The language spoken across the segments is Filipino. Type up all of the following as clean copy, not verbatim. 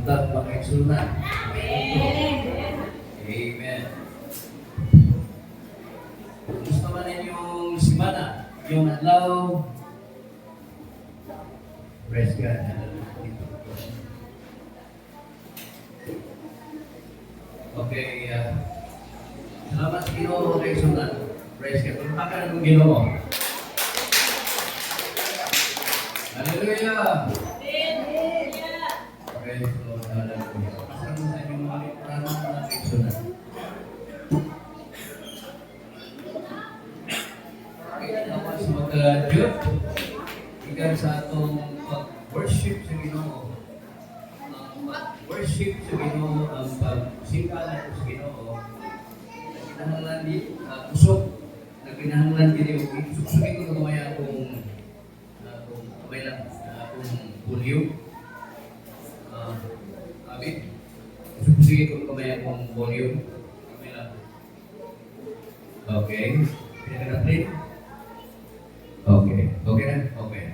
buntag makaigsunan. Amen. Gusto man ninyong simana, yung adlaw, praise God. Okay, salamat Ginoo kay sunan. Praise God. Tulungan ng Ginoo. Hallelujah. Praise the Lord. Hallelujah. Pasal mo sa inyong mga lipuranan na kay sunan. Tapos mag-jud ikan sa atong pag-worship sa Ginoo. Worship sa Ginoo, ang pag-sika na sa Ginoo. Kinahanglan di usok, kinahanglan din yung suksugin ko kumaya kung kamay lang, kung polio. Abi, suksugin ko kumaya kung polio. Kamay lang. Okay. Pinag-play? Okay. Okay na? Okay.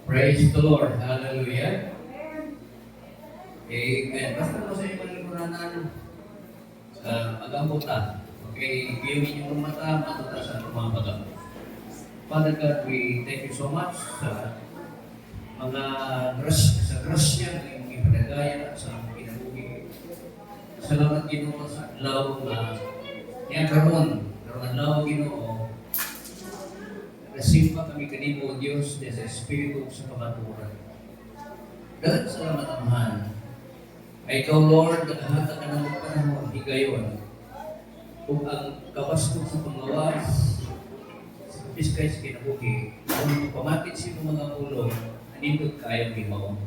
Praise the Lord. Hallelujah. Amen. Basta mo sa inyong lingkuranan, agamot na. Okay, gawin yung mata, matuta sa mga pagam. Father God, we thank you so much sa mga grasya na iyong ipadagaya sa mga kinabuhi. Salamat Ginoo sa adlaw na niya karon adlaw Ginoo. Nagsimpa kami kanimo Dios sa espiritu sa kamatuoran. Daghang salamat Amahan. Ay ikaw, Lord, naghahatag ka ng panahon, higayon, kung ang kabastog sa panglawas, sa piskay sa kinabuhi, kung pamatit sa mga ulo, anindot kayang Ginoo.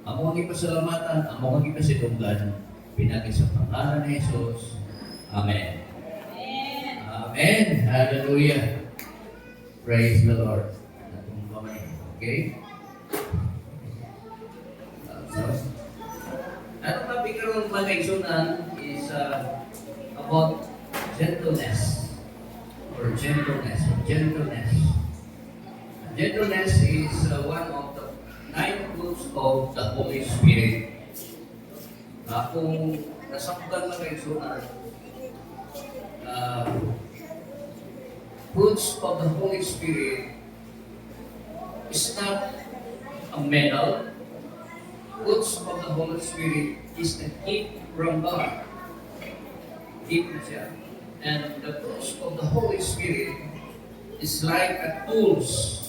Amo ang ipasalamatan, amo ang ipasidunggan, pinagi sa pangalan ni Jesus. Amen. Amen. Hallelujah. Praise the Lord. Okay? Ano topic karon mga kaigsunan is about gentleness or gentleness. Gentleness is one of the 9 fruits of the Holy Spirit. Kung nasaktan mga kaigsunan, fruits of the Holy Spirit is not a medal. Fruits of the Holy Spirit is a gift from God. Gift na siya. And the fruits of the Holy Spirit is like a tools.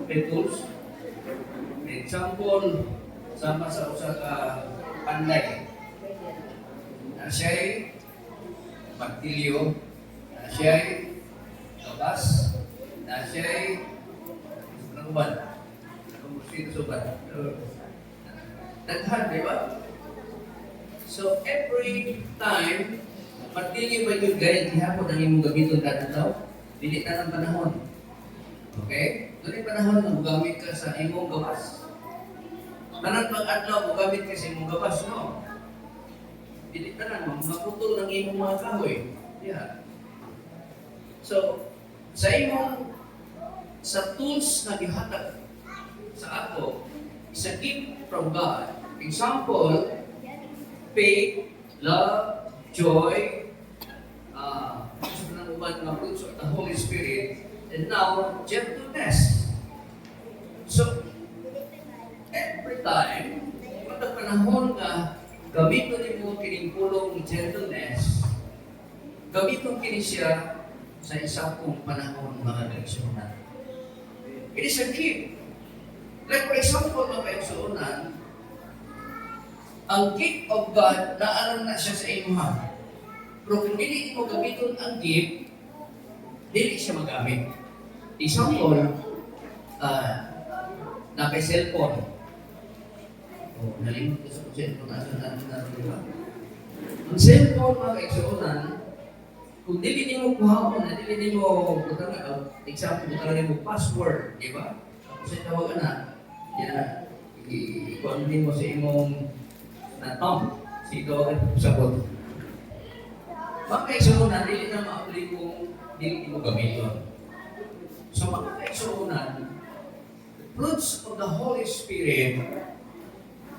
May tools. May example, sama sa usa ka panday. Na siya'y magtilyo, na siya'y kabas, na siya'y nakuban. Dito subat. Daghan, di ba? So, every time, martilyo ba yung gayad ihapon ang imong gamiton kada daw? Dili na ng panahon. Okay? Doon yung panahon na magamit ka sa imong gawas. Tanan pag-adlaw, magamit ka sa imong gawas, no? Dili na lang, maputol ng imong mga kahoy. Yeah. So, sa tools na gihatag sa ato, is a gift from God. Example, faith, love, joy, ng fruits of the Holy Spirit, and now, gentleness. So, every time, pag panahon na gamiton mo kining pulong gentleness, gamiton kini siya sa isang panahon mga kaigsunan. It is a gift. Like for example, mga kaigsunan, ang gift of God, naalam na siya sa imuha. Pero kung hindi mo gamiton ang gift, hindi siya magamit. Example, na kay cellphone. Nalimot ko sa cellphone, diba? Ang cellphone, mga kaigsunan, kung hindi mo kuhaon, hindi mo, example, butang mo password, di ba? Kasi tawagan na, ikuan din mo sa imong na-tom, sigaw at sabot. Mga kaigsunan, dili na ma-apply kung dili mo gamiton. So mga kaigsunan, fruits of the Holy Spirit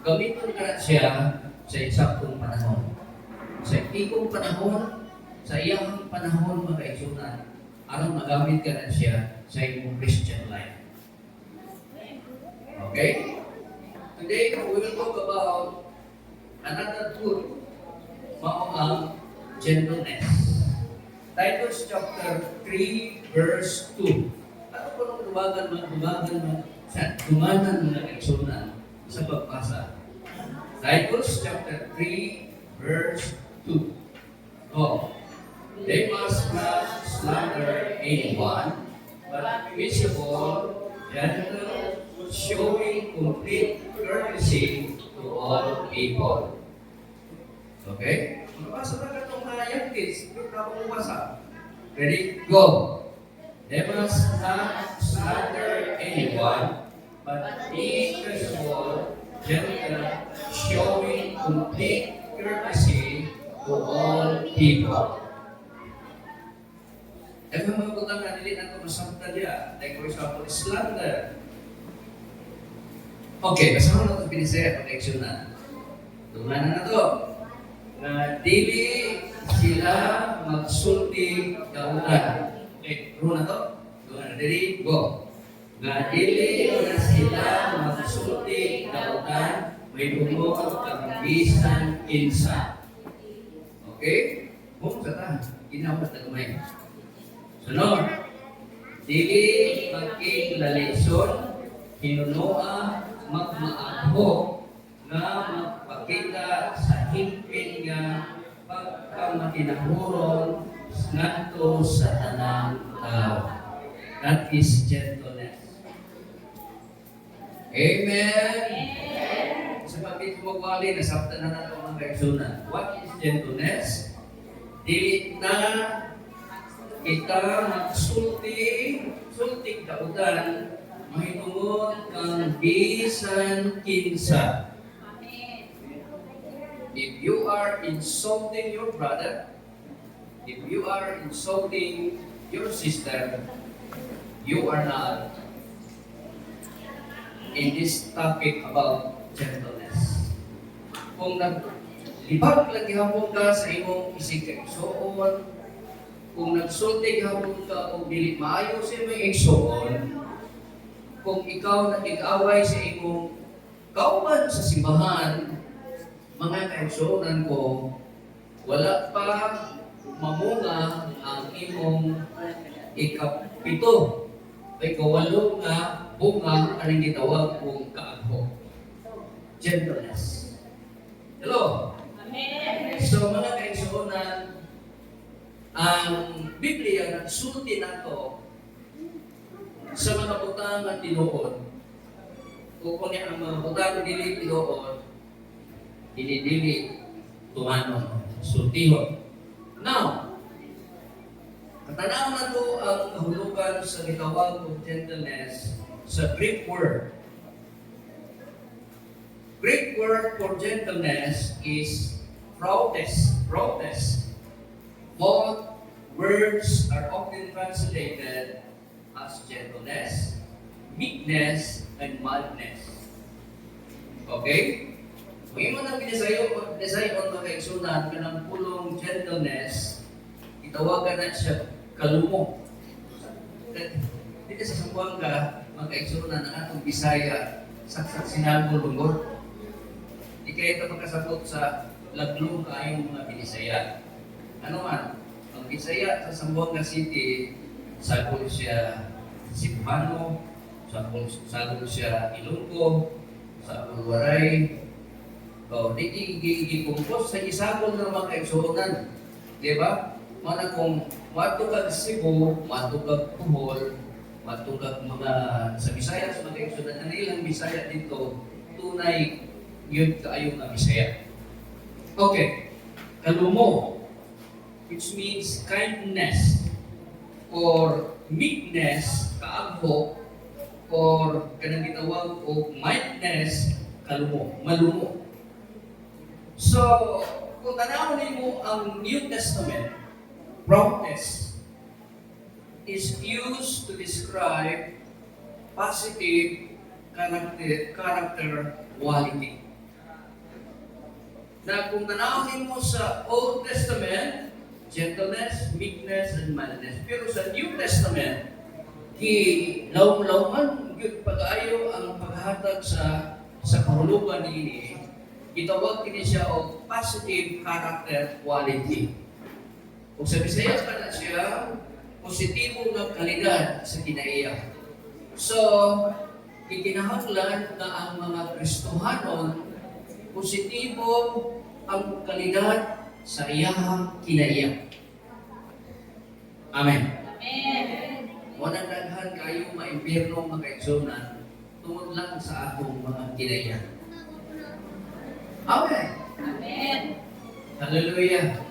gamiton ka siya sa eksaktong panahon. Sa ikong panahon, sa iyang panahon mga kaigsunan, aron magamit ka na siya sa iyong Christian life. Okay? Today, we will talk about another tool, mao ang gentleness. Titus chapter 3, verse 2. Ano po nung dumagan mga kaigsunan sa pagbasa? Titus chapter 3, verse 2. Oh, they must not slander anyone, but peaceable, gentle, showing complete courtesy to all people. Okay? Mabasa na ka itong mga young kids. Ito na akong mabasa. Ready? Go! They must not slander anyone, but be peaceable, gentle, showing complete courtesy to all people. Ito mga butang na nilin natin masakta niya. Like for example, slander. Okay, kasama na ito pinisaya pag-action na. Tunglanan na ito. Na dili sila magsulti kaunan. Okay, runa to? Tunglanan na dili, go. Na dili na sila magsulti kaunan, may bumukot kang bisan kinsa. Okay? Kung sa ta, ginawat na kumay. Sunod, dili magking lalisyon, hinunoa, magmaako, nga magpakita sa himpin nga pagkamaginahuron ngadto sa tanang tao. That is gentleness. Amen? Sa pagkita magwali, nasabtan na natin ang reaksyonan. What is gentleness? Dili na kita magsulting kautan, mahitungod kang bisan kinsa. If you are insulting your brother, if you are insulting your sister, you are not in this topic about gentleness. Kung naglibag lang gihapon ka sa imong isig kaigsoon, kung nagsulti gihapon ka o dili maayo sa imong igsoon, kung ikaw nakig-away sa imong kauban sa simbahan, mga kaigsuonan ko, wala pa mamunga ang imong ikapito ay kawalo nga bunga anong gitawag kong kaagho. Gentleness. Hello? Amen. So mga kaigsuonan, ang Biblia nagsulti nato sa mga butang at tinuod. Kung ang mga butang dili tinuod, dili tumanon, sultihon. Now, katanaw na to ang kahulugan sa gitawag ng gentleness sa Greek word. Greek word for gentleness is proutes. Proutes. Both words are often translated as gentleness, meekness, and mildness. Okay? Kung imo na pinisayon ang kaigsunan ka ng pulong gentleness, itawagan na siya kalumo. Dito sa Sambuanga, magkaigsunan ang atong Bisaya, saksak sinagol lungod. Di kayo ito makasabot sa laglong kayong mga Binisaya. Ano man, ang Bisaya sa Sambuanga City, sagol siya Cebuano, sagol siya Ilonggo, sagol Waray. So, di kumpos sa isagol ng mga kaigsunan. Di ba? Mana kung matugag Cebu, matugag Bohol, matugag mga sa Bisaya, sa mga kaigsunan, ang ilang Bisaya dito, tunay yun kaayong na Bisaya. Okay. Kalumo, which means kindness, or meekness, kaagho, or kanang gitawag o mildness, kalumo, malumo. So, kung tanawin mo ang New Testament, promptness is used to describe positive character quality. na kung tanawin mo sa Old Testament, gentleness, meekness, and mildness. Pero sa New Testament, laom-laoman gyud pag-ayo ang paghatag sa kahulugan niini. Gitawag kini siya og positive character quality. Kung sa Bisaya pa na siya, positibo nga kalidad sa kinaiya. So, ikinahanglan na ang mga Kristohanon positibo ang kalidad sa iyahang kinaiya. Amen. Walang daghan kayo maimpyernong makaigsunan tungod lang sa atong mga kinaiya. Amen. Amen. Hallelujah.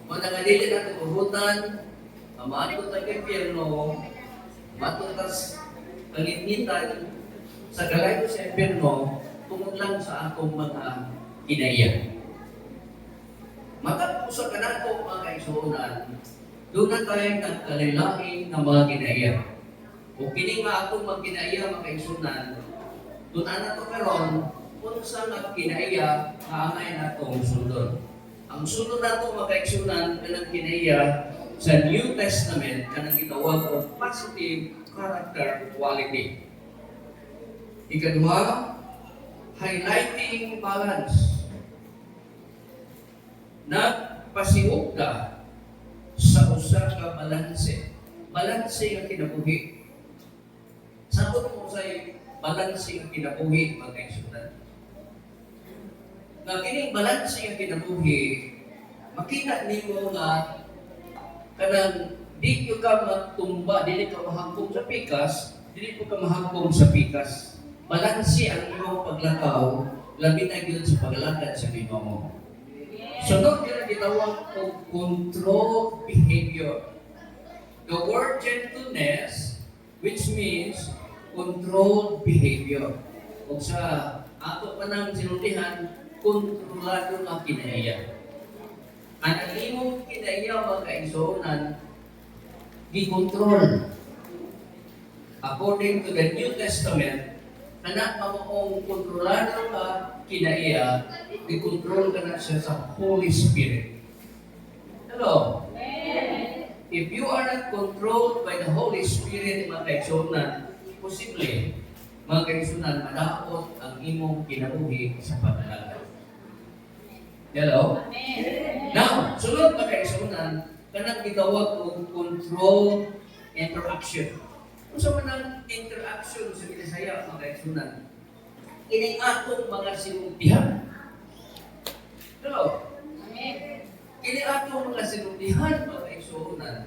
Kung nangadili na itong uhutan, mamatod ang impyerno, matutas kalinitan sa galay ko sa impyerno, tungod lang sa atong mga kinaiya. Matapos sa kanato mga kaigsunan, doon na tayo nagkalilaing ng mga kinaiya. Kung kini nga atong mga kinaiya mga kaigsunan, doon na ito karon, kung saan ang kinaiya, kaangay na itong sundon. Ang sunod na itong mga kaigsunan, kanang kinaiya sa New Testament, kanang gitawag o positive character quality. Ikadua, highlighting balance. Nagpasiug ka sa usa ka balanse. Balanse ang kinabuhi. Sabot mo say balanse ang kinabuhi mga kaigsunan. Nga kining balanse ang kinabuhi, makita nimo nga kanang di ka magtumba, dili ka mahangkong sa pikas, dili ka mahangkong sa pikas. Balanse ang iyong paglakaw, labi na yun sa paglakad sa Ginoo. Sunod yun gitawag o controlled behavior. The word gentleness, which means controlled behavior. Kung sa ato pa ng sinuntihan, kontrolado ang kinaiya. Ang imong kinaiya mga kaigsunan, gikontrol. According to the New Testament, anak mamuong kontrolado ka kinaiya, i-control ka na siya sa Holy Spirit. Hello? If you are not controlled by the Holy Spirit, mga kaigsunan, posible, mga kaigsunan, madaot ang imong kinabuhi sa paglalakad. Hello? Now, sunod mga kaigsunan, kanang gitawag og controlled interaction. Kung sa manang interaction sa Bisaya, mga kaigsunan, ining atong mga sinuntihan. Hello? Kini atong mga sinuntihan, mga kaigsunan,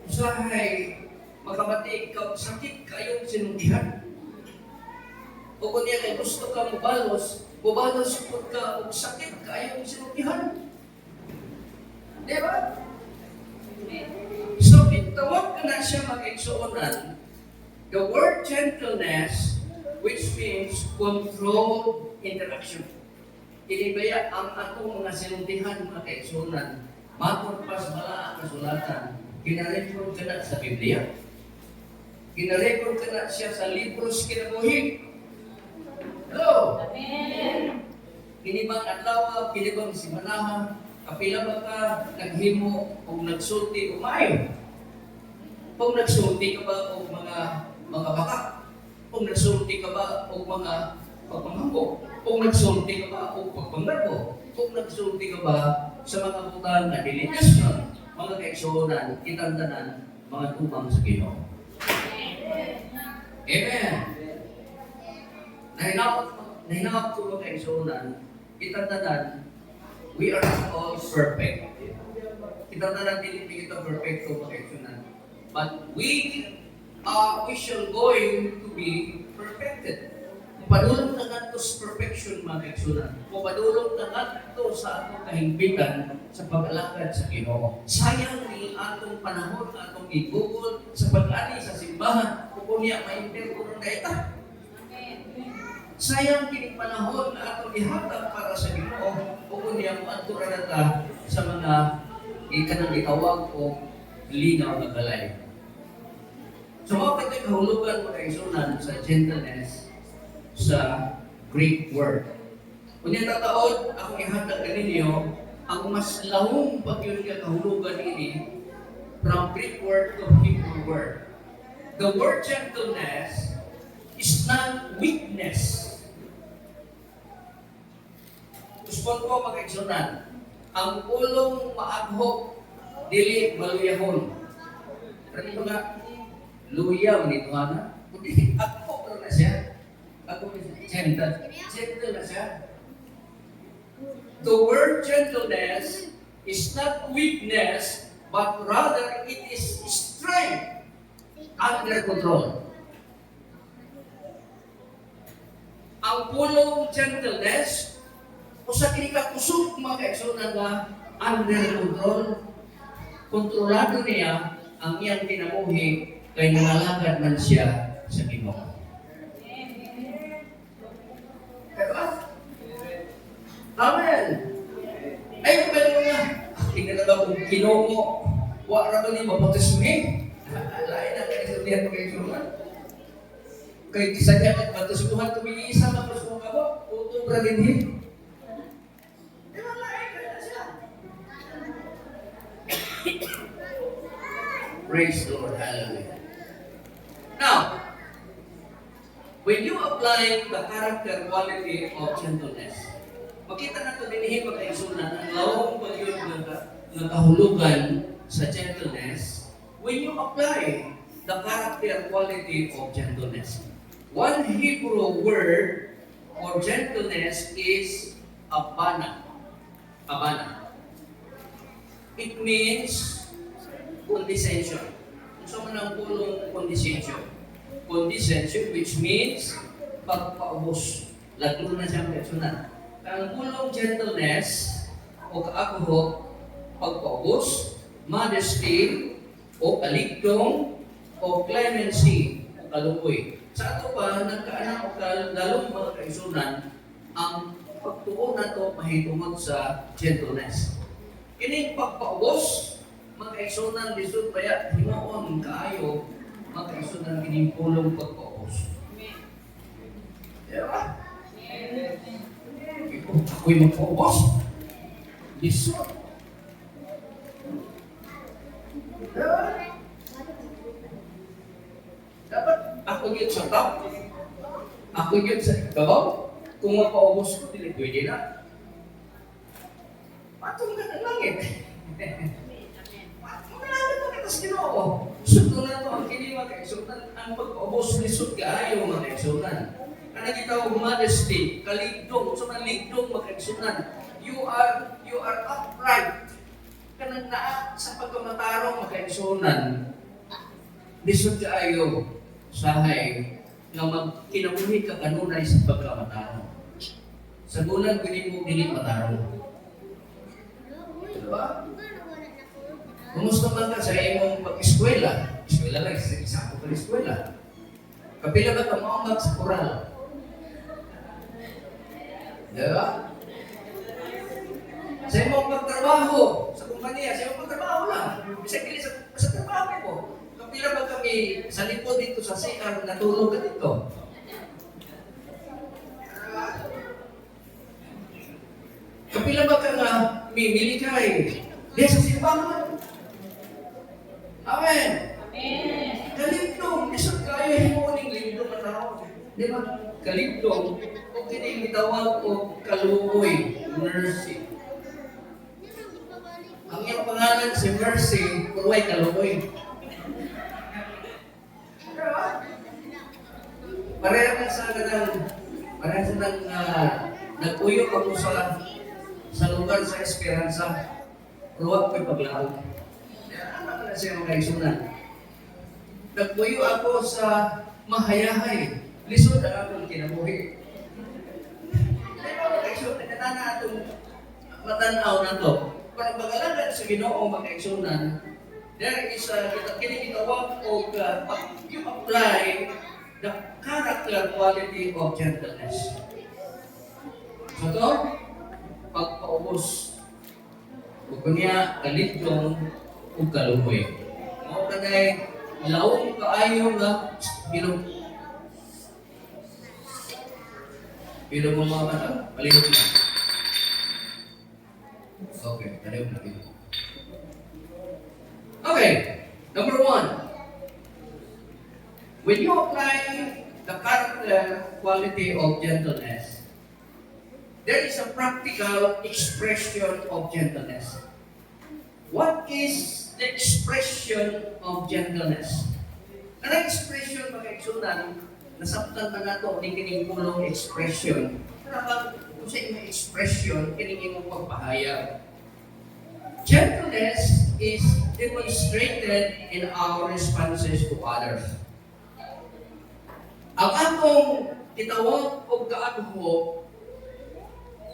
usahay makabati ikaw sakit kayong sinuntihan. O kung niya kay gusto ka mubalos po ka og sakit kayong sinuntihan. Di ba? So, itawag ka na siya mag-igsuunan. The word gentleness, which means controlled interaction. Inibaya ang atong mga sinuntihan, mga kaigsuunan, matod pa sa malaang kasulatan, kinarecord ka na sa Biblia. Kinarecord ka na siya sa libros kinabuhi. Hello? Amen. Kinibang adlaw, kinibang simanaha, kapila ba ka naghimo o nagsulti o mayo? Kung nagsulti ka ba o mga baka? Kung nagsulti ka ba o mga pagpanghambo? Kung nagsulti ka ba o pagpanglarbo? Kung nagsulti ka ba sa mga butang na deligasyon, mga kaigsuunan, kitantanan, mga tumang sa Ginoo. Amen. Nahinakot ko mga kaigsuunan, kitantanan, we are not all perfect. Kitantanan din kita perfect ko mga kaigsuunan. But we shall going to be perfected. Kung padulong na nato sa perfection, mga kaigsuunan, kung padulong na nato sa atong kahimpitan sa pag-alakad sa Ginoo. Sayang ni atong panahon, atong igugol sa pag-ani sa simbahan, kung niya ma-imper ko ng daita. Sayang kining panahon na atong ihatag para sa Ginoo, kung niya mo-antura na ta sa mga ikanang itawag o linaw na balay. So, mga kahulugan mga kaigsuunan sa gentleness sa Greek word. Kunya tataod, akong ihatag kaninyo, ang mas lahong pagyud nga kahulugan ini from Greek word to Hebrew word. The word gentleness is not weakness. Gusto ko mag-eksonan. Ang ulong maaghok, dili maluyahon. Pero nga, luya, manito na. Kundi, ako na siya. Ako gentle. Gentle na siya. The word gentleness is not weakness, but rather it is strength under control. Ang pulong gentleness, usa kini ka kusog mga kaigsunan nga under control. Kontrolado niya ang iyang kinabuhi kay nangalagad man siya sa Ginoo. Amen. Ay, kapag nga, tingnan na ba kung Ginoo mo, wa ra ba ni mabautismi? Lain na kay sa diyan kay Ginoo. Kay isa niya at bautismuhan tumili isa mabautismo ka ba? Utong ra din. Praise the Lord. Hallelujah. Now, when you apply the character quality of gentleness, makita na ito dinihin magkaisunan ang lawang pagyod ng kahulugan sa gentleness when you apply the character quality of gentleness. One Hebrew word for gentleness is abana. Abana. It means condescension. So man ang pulong condescension. Condescension which means pagpaubos. Lalo na siyang personal. Ang pulong gentleness o kaakuhok, pagpaubos, modesty o kaligtong o clemency o kalukoy. Sa ato pa, nagkaanak o lalong mga kaisunan, ang pagtuon na ito mahitungod sa gentleness. Kining pagpaubos, mga kaisunan, lisod kaya hinoon kaayo, mga kaisunan, kining pulong pagpaubos. Diba? Ako'y magpaubos. Lisod. Diba? Dapat ako yun sa top. Ako yun sa gabaw. Kung mapaubos ko, pwede na. Patong ka ng langit. Malapit mo kita sa Ginoo. Sundo na ito ang kini mga kaigsunan. Ang pagpaubos ni Sud kaayo mga kaigsunan. Ang nagitawag modesty, kaligdong, sa maligdong mga kaigsunan. You are upright. Kanang naa sa pagkamatarong mga kaigsunan. Lisod kaayo sahay nga magkinabuhi ka kanunay sa pagkamatarong. Sa bulan pwede mo dili matarong. Diba? Kumusta man ka sa imong pag-eskwela? Eskwela lang, isa ko ka eskwela. Kapila ba ka maumag sa koral? Diba? Sa imong pagtrabaho, sa kumpanya, sa imong pagtrabaho lang. Bisa kili sa trabaho mo. Kapila ba kami sa likod dito sa CR, natulog ka dito? Kapila ba ka nga mimili ka eh? Di sa simbahan. Amen. Amen. Kaligtong, isang kaya himuning ligtong na tao. Di ba? Kaligtong, o kining itawag o kaluoy, mercy. Ang iyong pangalan si Mercy, purway kaluoy. Pareha sa ganang, pareha sa nang nag-uyo ako sa lugar sa Esperanza. Ruwag ko'y paglaro. Ano na siya mga kaigsunan? Nag-uyo ako sa Mahayahay. Lisod ang akong kinabuhi. Kaya mga kaigsunan, nagkatana atong matanaw na to. Parang bagalagan sa Ginoo mga kaigsunan, there is kinitawag o you apply the character quality of gentleness. So to, pagpaubos. Kung niya kaligtong o kalumoy. Mo kanay lawong kaayo nga Pero mo mga bata, palihog lang. Okay, palihog lang. Okay, number 1. When you apply the character quality of gentleness, there is a practical expression of gentleness. What is the expression of gentleness? Anong expression pag-eksunan, nasabtan pa na ito, ni kining pulong expression. Kung sa inyong expression, kining imong pagpahayag. Gentleness is demonstrated in our responses to others. Ang atong itawag o kaadho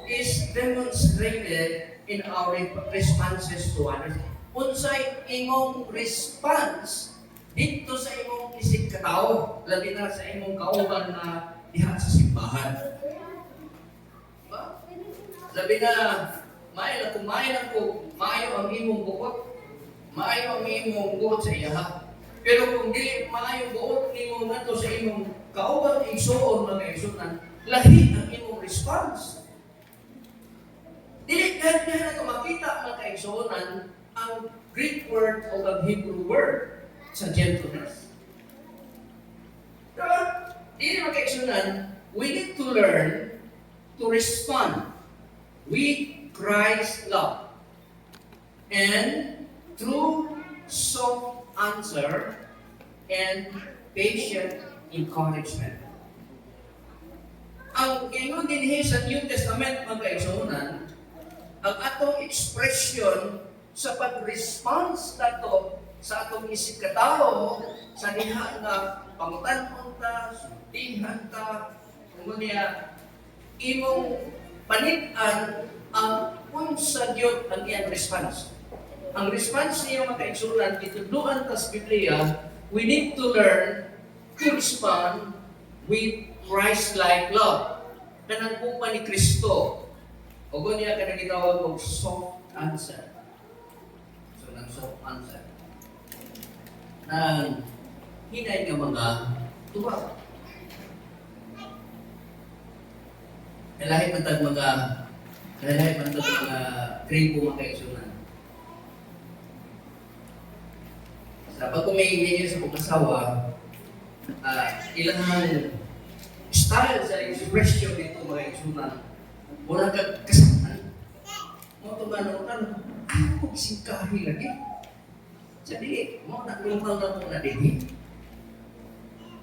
is demonstrated in our responses to others. Unsay imong response dito sa imong isip katao, labi na sa imong kauban na diha sa simbahan. Diba? Labi na, maayo ang imong buot, maayo ang imong buot sa iyaha. Pero kung di maayo buot nimo nato sa imong kauban igsuon mga igsunan, lahi ang imong response. Dili kahit na ito makita mga kaigsunan ang Greek word o ang Hebrew word sa gentleness. Diba? Dili mga kaigsunan, we need to learn to respond with Christ's love and through soft answer and patient encouragement. Ang ingon dinhi sa New Testament mga kaigsunan, ang atong expression sa pag-response nato sa atong isip katao sa diha nga pangutan-on ta, sultihan ta, niya imong panit-an ang unsa gyud ang iyang response. Ang response niya mga kaigsunan gitudloan ta sa Biblia, we need to learn to respond with Christ-like love. Kanang upa ni Kristo. O niya ka nagitawag og soft answer. So, ng soft answer. Nang hinay nga mga tuwa. Kalahi man tag mga tribo mga kaigsunan. Sa pag kumainit sa pag-asawa, ilang style sa expression nito mga kaigsunan, wala kang kasamaan. Mo ito ano, ako singkahi lagi. Jadi, mo na normal na ito na din.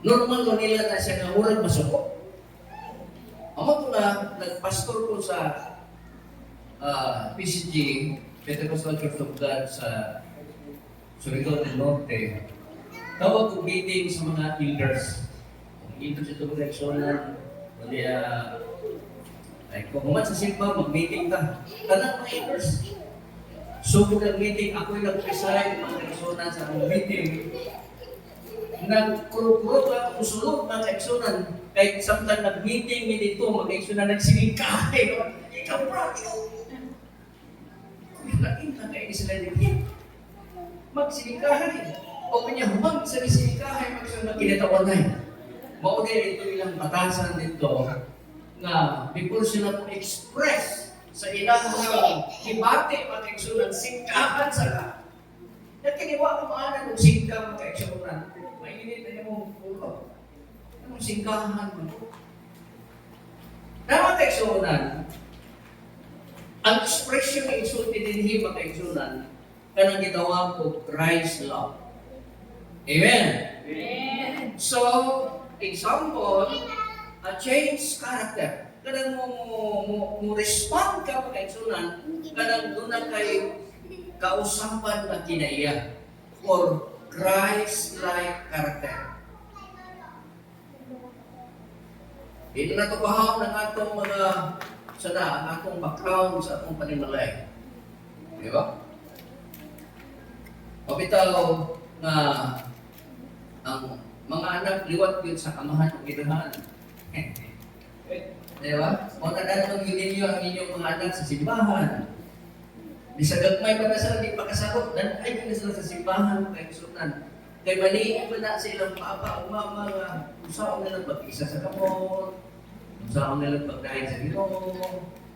Normal ko nila na siya nga urang masuko. Amo ito na, nagpastor ko sa PCG, Pentecostal Church of God sa Surigao del Norte. Tawag ko meeting sa mga elders. Elders ito ko reaksyonan, ay, kung kumat sa simba, mag-meeting ka. Tanang mga elders. So, kung nag-meeting, ako'y nag-preside, mga kaigsunan sa akong meeting. Nagkuro-kuro ka kung sulod mga kaigsunan. Kahit samtang nag-meeting, hindi dito, mga kaigsunan nagsiningkahay. Ikaw, bro, ikaw. Kung laking ka kayo sila din, magsiningkahay. O kanya, humang sa siningkahay, magsunod kinatawan na yun. Maudin ito ilang batasan dito na before sila express sa ilang hibate mag-eksunan, singkahan sa ka. At kiniwa ko maanan kung singka mag-eksunan. Mainit na yung pulo. Anong singkahan mo? Na mag-eksunan, ang expression ng insulti din mag-eksunan, kanang gitawag ko Christ's love. Amen? Amen. So, example, a change character. Kadang mo respond ka pa kaigsunan, kadang doon na kay kausapan na kinaiya or Christ-like character. Hindi na ito bahaw ng atong mga ang atong background sa atong panimalay. Di ba? Pabitaw na ang mga anak liwat yun sa kamahan o ginahan. Diba? O nadanong yun ninyo ang inyong mga anak sa simbahan. Bisagagmay pa na sila, di pa kasabot. Dan ay na sila sa simbahan, kay sunan. Kay maliit pa na silang papa o mama nga usaw na lang mag-isa sa kamot. Kung saan nila pagkain sa Ginoo,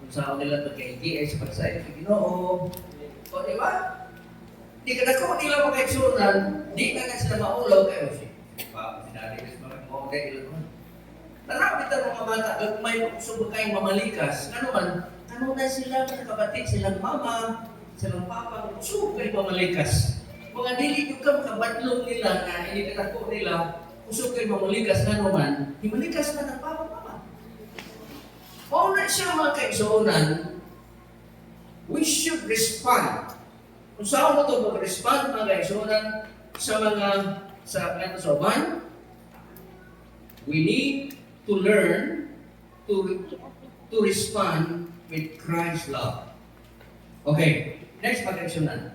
kung saan nila pagkain sa pagsayo sa Ginoo. O di ba? Di ka na kung nila makaigsunan, di na sila maulaw kayo siya. Sinari ko sa mga mga ilan. Narapit ang mga bata, may subok kayong mamalikas. Ano man, ano na sila, mga kapatid, silang mama, silang papa, subok kayong mamalikas. Mga dili yung ka makabatlong nila na initatako nila, usok kayong mamalikas na naman, himalikas na ng papa-papa. O na siya mga kaigsunan, we should respond. Kung saan mo ito mag-respond mga kaigsunan sa mga sa uban, we need to learn to respond with Christ's love. Okay, next pag-aksyonan.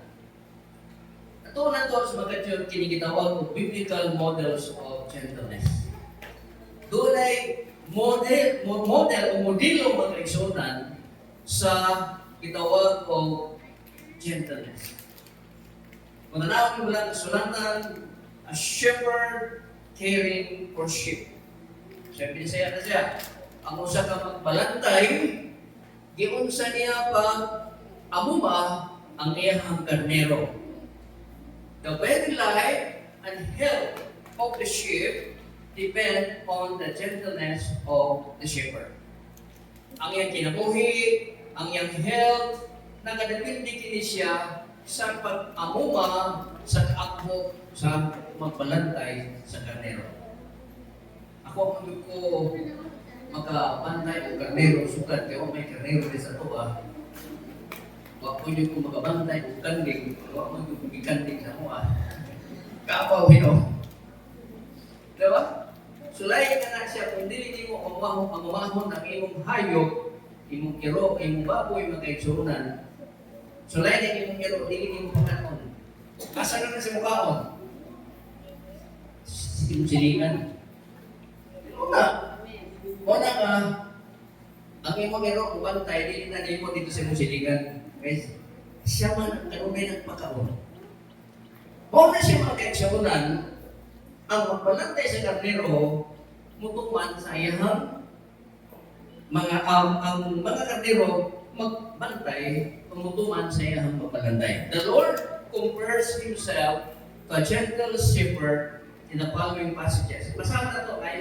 Ito na ito sa mga kinigitawag o biblical models of gentleness. Doon ay model o modelo mag-aksyonan sa gitawag o gentleness. Mananawag mo lang kasulatan, a shepherd caring for sheep. Sabi niya na siya, ang usa ka magbalantay, giunsa niya pa amuma ang iyang karnero. The very life and health of the sheep depend on the gentleness of the shepherd. Ang iyang kinabuhi, ang iyang health, nagadepende kini siya sa pag-amuma sa kaakbo sa magbalantay sa karnero. Ako ang ko makabantay o karnero sukat kaya may karnero din sa tuwa. Huwag ko ko makabantay o kanding, huwag mo yung kumikanding sa tuwa. Kapaw, diba? Sulay ka na siya kung hindi mo amumahon ang imong hayop, imong kiro, imong baboy, magkaitsunan. Sulay na imong kiro, hindi mo panganon. Asa na sa mukhaon? Silingan. Una nga, ang imong kiro, kubantay, hindi na mo dito sa imong silingan. Guys, siya man ang kanunay nagpakaon. Kung na siya magkaitsunan, ang magbalantay sa karnero, mutuman sa iyang ang mga karnero magbantay, mutuman sa iyang magbalantay. The Lord compares Himself to a gentle shepherd in the following passages. Basahan na ito ay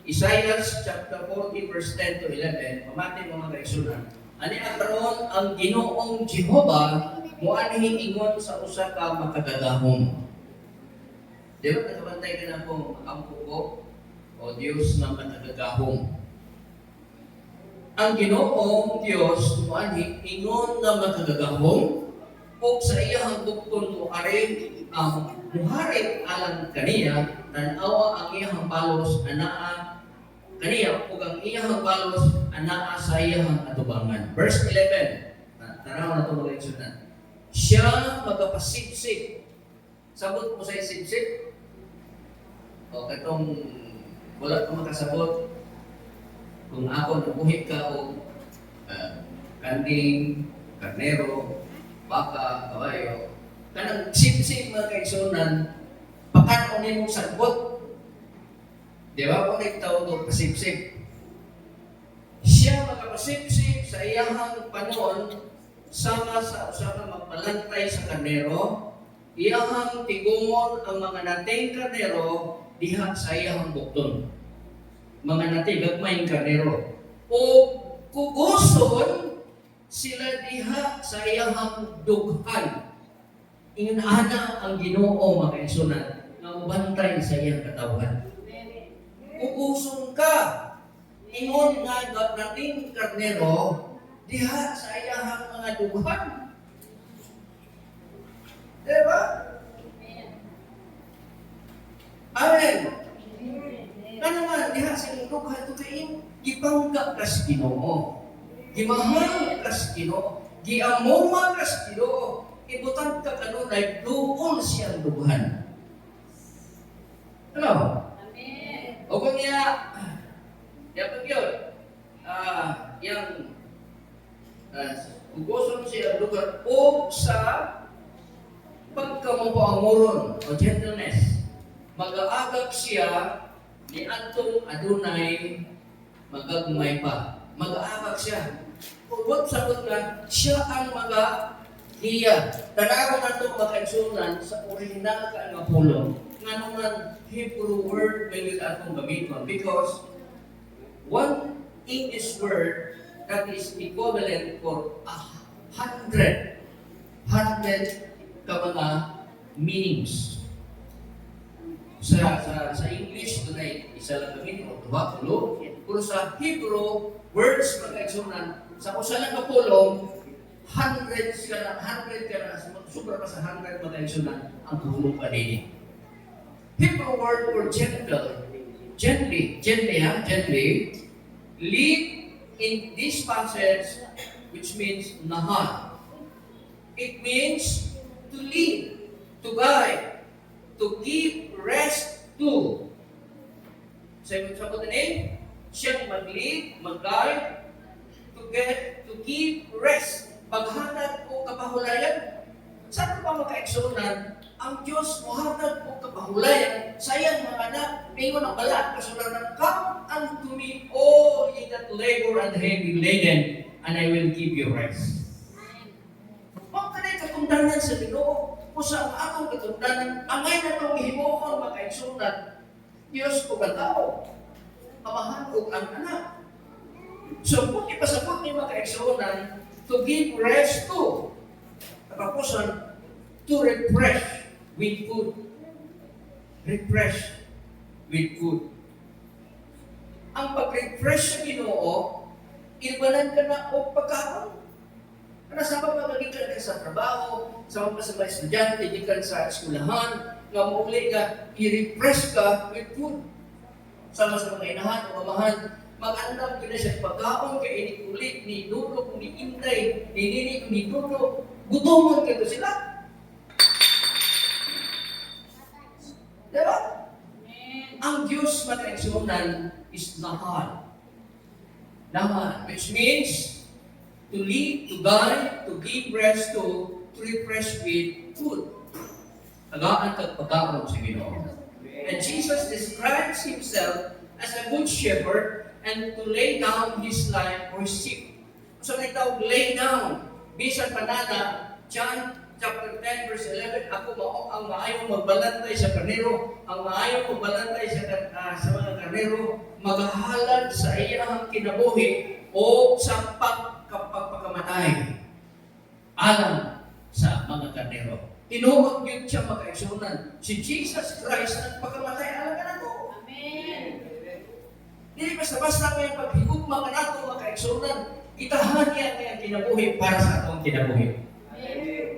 Isaiah chapter 40 verse 10 to 11. Pamati mga kaigsunan. Ani karon ang Ginoong Jehova muanhi ingon sa usa ka makagagahom. Di ba nakabantay ka na po ang puko o Diyos na makagagahom? Ang Ginoong Diyos muanhi ingon nga makagagahom o sa iyang bukton to ari ang muhari alang kaniya tanawa ang iyang balos anaa kaniya ug ang iyang balos anaa sa iyang atubangan. Verse 11. Tanaw na ito mga eksunan. Siya magapasipsip. Sabot mo sa isipsip. O katong wala ko makasabot. Kung ako nabuhit ka o kanding, karnero, baka, kabayo, kanang sip-sip mga kaigsunan, pakano ni mong sagbot. Di ba? Kung nagtawag ito, pasip-sip. Siya magpasip-sip sa iyang panon, sama sa usapang magbalantay sa karnero, iyang tigumon ang mga nating karnero diha sa iyang bukton. Mga nating gagmayng karnero. O kuguson sila diha sa iyang dughan. Inana ang Ginoo mga kaigsunan nga mubantay sa iyang katawan. Kuguson ka. Ingon nga nating karnero diha sa iyang mga dughan. Diba? Amen. Ano man, diha sa iyong dughan ito kayo, gipangga kas Ginoo. Gimahal kas Ginoo. Giamuma kas Ginoo. Ibutang ka kanunay, doon siyang dughan. Ano? Amen. O kung niya, pag yun, yung ugoson siya lugar o sa pagkamupaanguron o gentleness, mag-aagag siya ni Antong Adunay magagmay pa, mag-aabag siya. Huwag sagot na siya ang mag-iya. Tanawa na ito makaigsunan sa original ka nga pulong. Nga naman Hebrew word may with atong gamiton. Because one English word that is equivalent for 100 ka mga meanings. Sa English, tunay, isa lang gamitin o tuwa, tulo. Pero sa Hebrew, words makaigsunan, sa usa lang kapulong, 100 ka na, sobra pa sa 100 makaigsunan ang pulong kanini. Hebrew word for gentle, gently, lead in this passage, which means nahal. It means to lead, to guide, to give rest to. Sabi ko din, siyang mag-lead, mag-guide, to give rest. Paghanap o kapahulayan, saan pa makaigsunan, ang Diyos muhatag o kapahulayan sa iyang mga anak, mingon ang balat, kasulanan, come unto me, all ye that labor and heavy laden, and I will give you rest. Huwag ka na katungdanan sa Ginoo, kung sa akong katungdanan, angay na itong himuhon makaigsunan, Diyos ko ba tao? Amahan ko ang anak. So, kung ipasabot ni makaigsunan, to give rest to, kapapusan, to refresh with food. Refresh with food. Ang pag-refresh sa Ginoo, ilbanan ka na o pagkaon. Ano sa pagpapagitan ka sa trabaho, sa mga estudyante, di ka sa eskulahan, nga mauli ka, i-refresh ka with food. Sama sa mga inahan o mamahan, mag-andam ka na siya pagkaon, kaya inikulit, ni Dulo, kung ni Inday, ni Nini, kung ni Dulo, gutomon ka sila. Diba? Ang Diyos makaigsunan is nahal. Nahal, which means to lead, to guide, to give rest to refresh with food. Tagaan at pagkaon sa Ginoo. And Jesus describes himself as a good shepherd and to lay down his life for his sheep. So nagtawag lay down. Bisan panana, John chapter 10 verse 11, ako mao ang maayong magbalantay sa karnero, ang maayong magbalantay sa mga karnero, maghahalad sa iyang kinabuhi o sa pagpakamatay alam sa mga karnero. Tinuod yun siya makaigsunan. Si Jesus Christ ang pagkamatay alam ka na to. Amen. Hindi basta-basta ko yung paghigugma ka na to makaigsunan. Itahan niya ang kinabuhi para sa atong kinabuhi.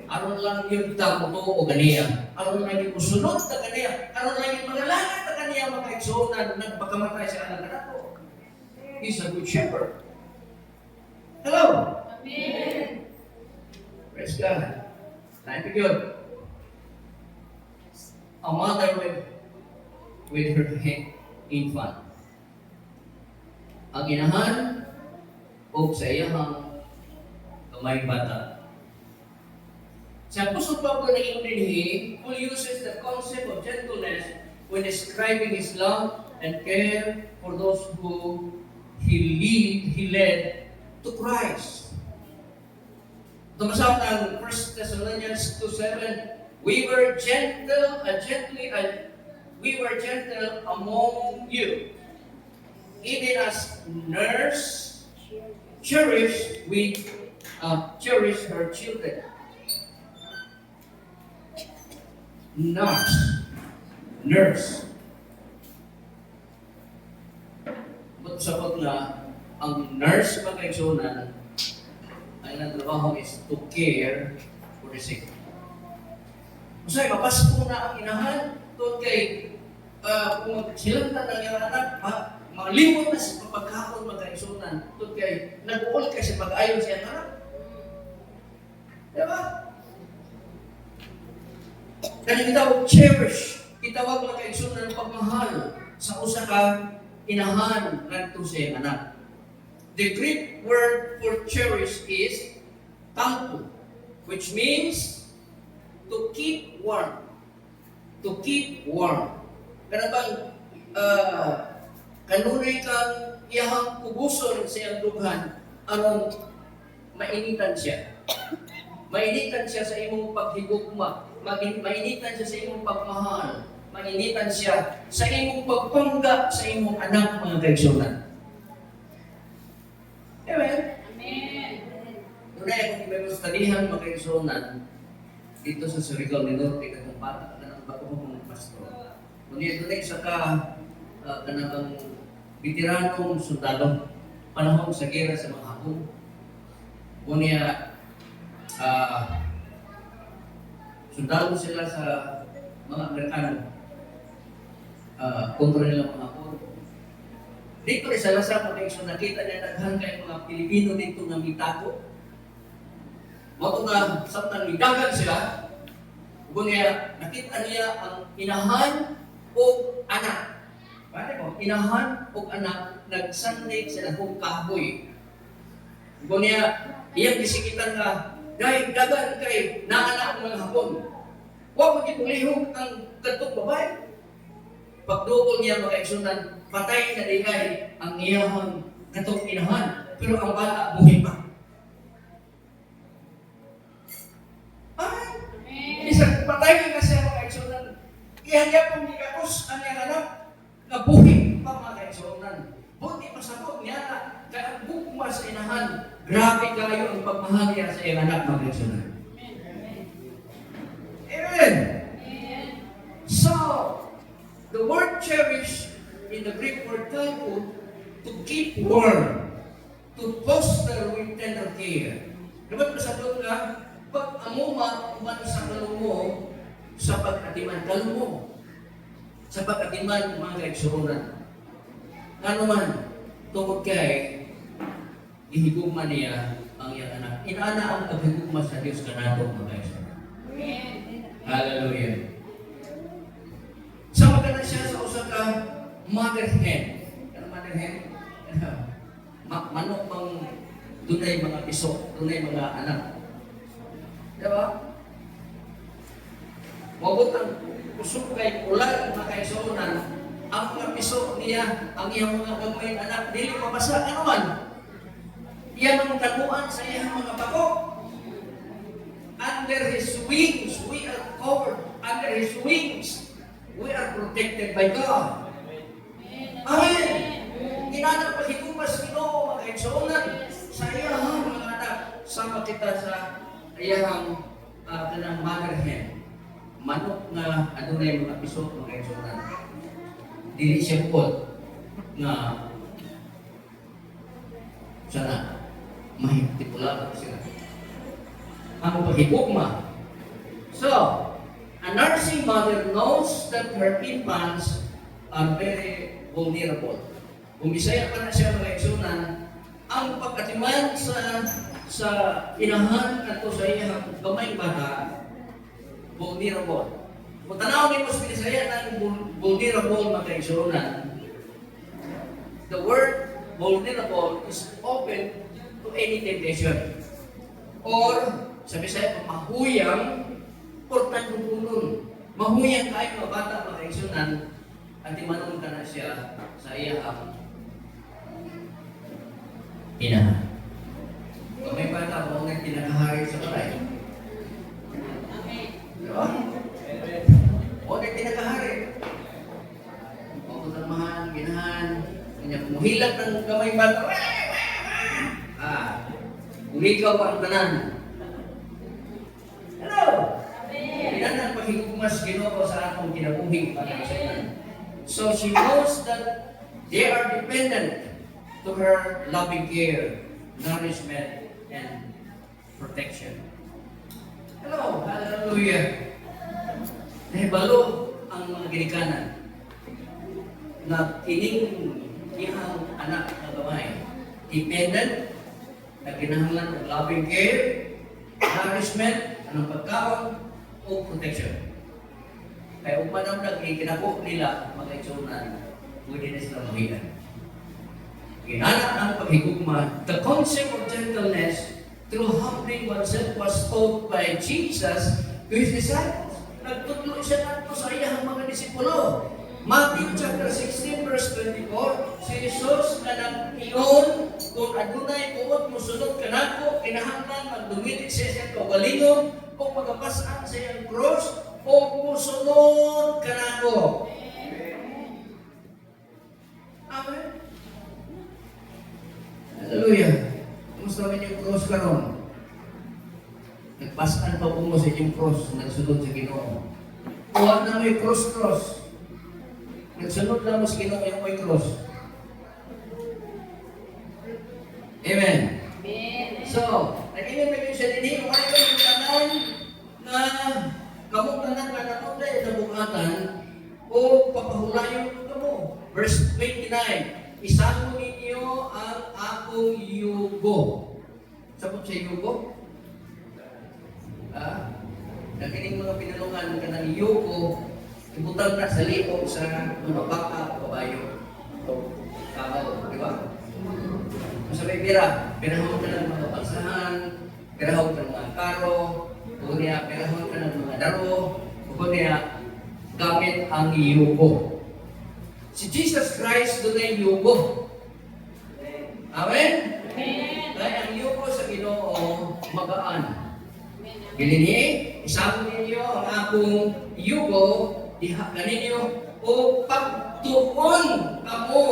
Aron lang yung kita mo to o ganiya. Aron lang yung musunod na ganiya. Aron lang yung mangalangit na ganiya makaigsunan nagpagkamatay sa alam ka na to. He's a good shepherd. Hello? Amen. Praise God. Time to go. A mother with her infant. Ang inahan o sa iyang kamay bata. Sa Apostle Pablo na inuninihi, who uses the concept of gentleness when describing his love and care for those who he led to Christ. Tumasawat ang 1 Thessalonians 2:7, we were gentle among you, even as nurse cherish her children. Nurse. Sabot na ang nurse makaigsunan ang ilang trabaho is to care for the sick. Masay, mapasko na ang inahan doon kay kung silanta ng iyong anak, malimot na sa pagkakon makaigsunan doon kay nag-uol kay sa pag-ayon siya anak. Diba? Kaya kitawag cherish, kitawag makaigsunan pagmahal sa usa ka inahan ngadto sa iyang anak. The Greek word for cherish is tampo, which means to keep warm. To keep warm. Kana bang kanunay kang iyahang kubuson sa iyang dughan aron mainitan siya. Mainitan siya sa imong paghigugma, mainitan siya sa imong pagmahal, mainitan siya sa imong pagpangga sa imong anak, mga kaigsunan. Amen? Amen. Tunay akong ibagustudihan, mga kaigsunan, dito sa Surigao del Norte, katong bata ka ng bago mong pastor. Ngunit tunay sa kanang veteranong sundalo, panahon sa gera sa mga Hapon. Ngunit sundalo sila sa mga Amerikano. Kontra nila mga Hapon. Dito isa lang sa connection, nakita niya daghan kay mga Pilipino dito nga mitako. Mao nga samtang midagan sila, kunya nakita niya ang inahan o anak. Pare mo, inahan o anak nagsandig sa dakong kahoy. Kunya iyang gisikitan nga dahil dagan kay naanak ng mga Hapon. Wa mo gipulihog ang katong babae. Pagdugol niya mga kaigsunan, patay na digay ang iyahang katong inahan, pero ang bata buhay pa. Isang patay na siya mga kaigsunan. Ihanyan pong gikakos ang iyang anak na buhay pa mga kaigsunan. Buti pasabot niya na kaya bukma sa inahan. Grabe kayo ang pagmahal niya sa iyang anak mga kaigsunan. Amen. So, the word cherish in the Greek word kalpo, to keep warm, to foster with tender care. Dapat pasabot nga, pag amuma man sa kalumo, sa pag-atiman kalumo, sa pag-atiman mga kaigsunan. Ano man, tungkol kay ihigugma niya ang iyang anak. Inaana ang paghigugma sa Diyos kanado mga kaigsunan. Hallelujah. Sama ka na siya sa usa ka mother hen. Ano mother hen? Manok mang dunay mga piso, dunay mga anak. Diba? Mabot ang kusog kay ulan mga kaigsunan, ang mga piso niya, ang iyang mga gagawin anak, dili mabasa ano man. Iyan ang taguan sa iyang mga bako. Under His wings, we are covered. Under His wings, we are protected by God. Amen. Inanak paghidumas Ginoo mga kaigsunan sa iyang mga anak, sama kita sa iyang kanang mother hen. Manok nga adunay mga piso mga kaigsunan. Dili siya pot nga sana mahigtipula sila. Ang paghigugma. So, a nursing mother knows that her infants are very vulnerable. Kung bisaya pa na siya mga kaigsunan, ang pagkatiman sa inahan ato sa iyang gamay bata, vulnerable. Kung tanaw ni mo sa Bisaya ng vulnerable mga kaigsunan, the word vulnerable is open to any temptation. Or, sa Bisaya, mahuyang or tanong-tulon. Mahuyang kayo mga bata mga kaigsunan, at imanon ka na siya sa iyang inahan. Kung may bata mo nga pinakahari sa balay. Diba? O na pinakahari. O kutalmahan, ginahan, muhilag ng kamay bata. Uligaw ang tanan. Hello? Pinanang paghigugmas Ginoo sa akong kinabuhi para sa ilan. So she knows that they are dependent to her loving care, nourishment, and protection. Hello, hallelujah. Nahibalo ang mga ginikanan na kining iyang anak na gamay. Dependent, na kinahanglan ng loving care, nourishment, anong pagkaon, o protection. Kaya umanang nagkikinako nila mga kaigsunan, pwede na sila mahilan. Ginana ang paghigugma, the concept of gentleness through humbling oneself was taught by Jesus to His disciples. Nagtutlo siya nato sa iyang mga disipulo. Matthew chapter 16 verse 24, si Jesus kanang ingon, kung adunay buot mosunod kanako, kinahanglan magdumili siya sa kaugalingon, kung magapasan sa iyang cross, o mosunod kanako. Amen. Hallelujah. Kumusta man yung cross karon? Nagpasan pa po mo sa inyong cross, nagsunod sa Ginoo. Huwag na may cross. Nagsunod lang mo sa Ginoo yung may cross. Amen. Amen. So, nag-ingat na kayo sa dinig, kung ano yung tanan na kamong tanan ka na kung dahil nabukatan o papahulayon ko mo. Verse 29, isama ninyo ang akong yugo. Sabot sa yugo? Nakinig mga pinalungan ka ng yugo, ibutang na sa liog sa mga baka o bayo. O kabaw, di ba? Masabay pirahon ka ng mga balsahan, pirahon ka ng mga karo, o niya pirahon ka ng mga daro, o niya gamit ang yugo. Si Jesus Christ doon ay yugo. Amen? Amen. Dahil ang yugo sa Ginoo magaan. Bilini, isama ninyo ang akong yugo, diha ka ninyo, o pagtuon kamo,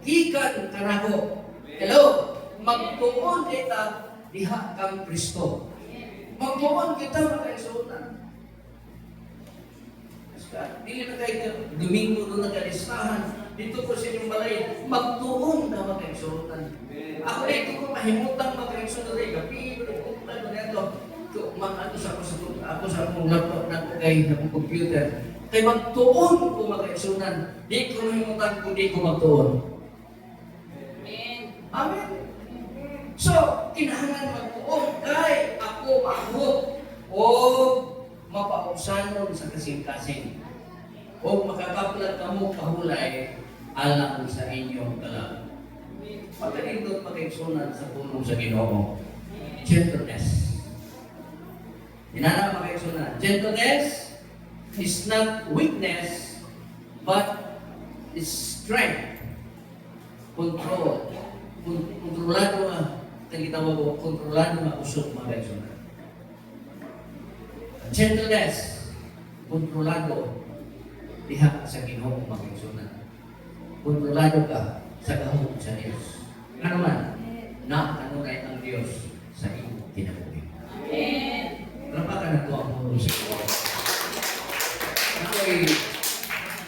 gikan kanako. Hello? Magtuon kita, diha kang Kristo. Magtuon kita, mga kaisunan. Dili na kayo Domingo doon nagkalistahan. Dito po sa inyong balay, magtuon ka, mga kaisunan. Ako na ito ko mahimutang, mga kaisunan, gabi, pumunta ko na ito. Ako sa akong laptop na ko kay akong computer. Kay magtuon ko makaisunan. Di ko nahimutan kung di ko magtuon. Amen. Amen. So, kinahanglan magtuon kay ako maabot o mapauksanon sa kasing-kasing. O makakaplat kamo kahulay alang sa inyong kalam. Pagkalindot makaisunan sa punong sa Ginoo. Gentleness. Inana makaisunan. Gentleness is not weakness, but is strength. Control. Kontrolado nga. Tagitawag ko, kontrolado nga usok makaisunan. Gentleness. Kontrolado. Diha sa Ginoo makaisunan. Kontrolado ka sa kahug sa Diyos. Nga naman, na ano na ang Diyos sa iyong kinabuhi. Amen. Kenapa ka nagtuwa mo sa iyo?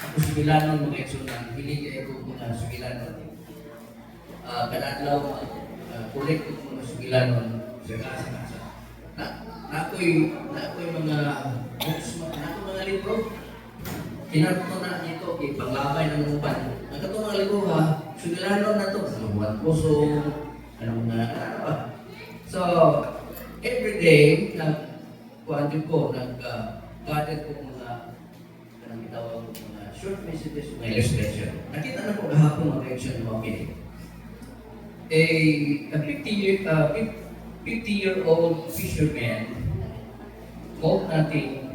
Ako sugilanon mga eksunan, hindi kayo ko mga sugilanon. Kadadlaw, kulit ko mga sugilanon sa kasa-kasa. Ako'y mga books, mga libro. Kinarto na ito, ipaglabay ng upan. Ang katong mga libro ha, sugilanon na ito. Ano buwan puso, ano ba? So, every day, kuwantin ko, nag-gather ko mga itawag mga short messages, mga illustration. Nakita na ko kahapon mga reaction ng mga kinig. A 50-year-old fisherman caught nothing